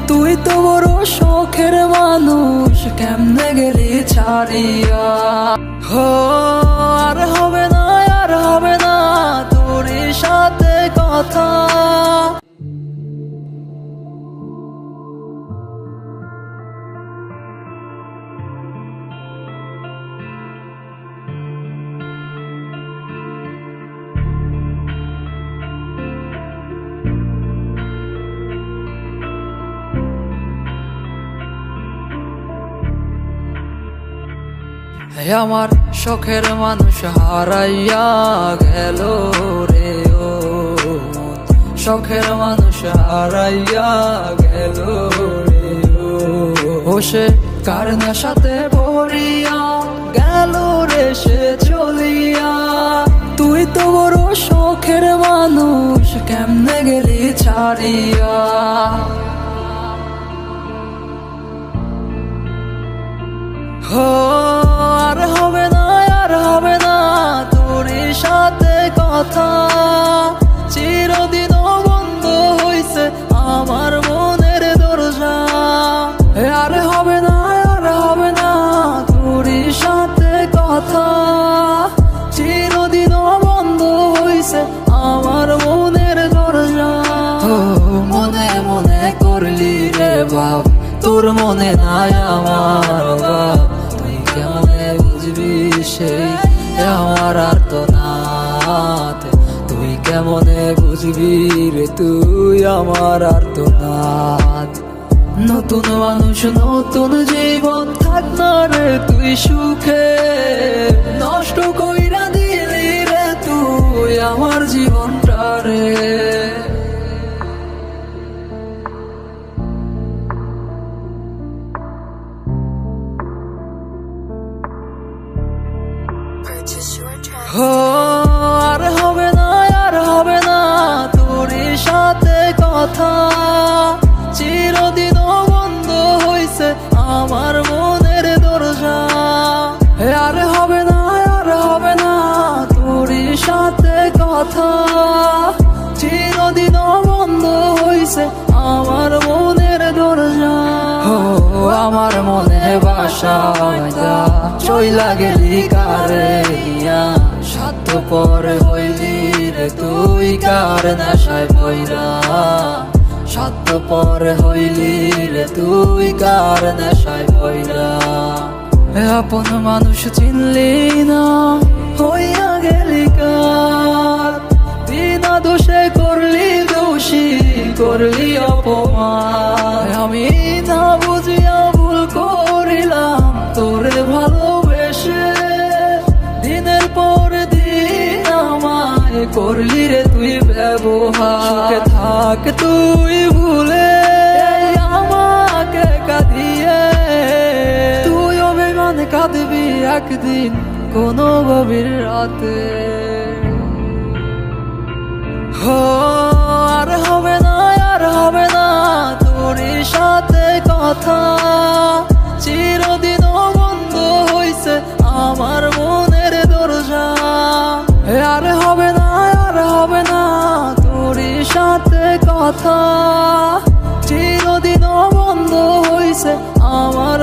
তুই তো বড় শখের মানুষ, কেমনে গেলি ছাড়িয়া। হো আর হবে না, আর হবে না তোর সাথে কথা। আমার শখের মানুষ হারাইয়া গেল রে ও, শখের মানুষ হারাইয়া গেল রে ও, সে কার নেশাতে পড়িয়া গেল রে সে চলিয়া। তুই তো বড় শখের মানুষ, কেমনে গেলি ছাড়িয়া। হো আর হবে না, আর হবে না তোর সাথে কথা। চিরদিন বন্ধ হইছে আমার মনের দরজা। আর হবে না, আর হবে না তোর সাথে কথা। চিরদিন বন্ধ হইছে আমার মনের দরজা। মনে মনে করলি রে বাপ, তোর মনে নাই আমার বাপ। তুই কেমনে বুঝবি সেই আমার আর তো নাথ। তুই কেমনে বুঝবি রে তুই আমার আর তো নাথ। নতুন মানুষ নতুন জীবন, থাক না রে তুই সুখে। নষ্ট কইরা দিলি রে তুই আমার জীবনটা রে। হো আর হবে না, আর হবে না তোর সাথে কথা। চিরদিন বন্ধ হইছে আমার মনের দরজা। আর হবে না, আর হবে না তোর সাথে কথা। চিরদিন বন্ধ হইছে আমার মনের দরজা। ও আমার মনে বাসা চইলা গেলি কারে ইয়া। স্বার্থপর হইলি রে তুই কার নেশায় পইরা। স্বার্থপর হইলি রে তুই কার নেশায় পইরা। আপন মানুষ চিনলি না, হইয়া গেলি কার। বিনা দোষে করলি দোষী, করলি অপমান। আমি না বুঝিয়া ভুল করিলাম তোরে ভালোবেসে। দিনের পর দিন আমায় করলি রে তুই ব্যবহার। সুখে থাক তুই ভুলে আমাকে কাঁদিয়ে। তুই অভিমান কাঁদবি একদিন কোনো গভীর রাতে। হো আর হবে না, আর হবে না তোর সাথে কথা। চিরদিন বন্ধ হইছে আমার মনের দরজা। আর হবে না, আর হবে না তোর সাথে কথা। চিরদিন বন্ধ হইছে আমার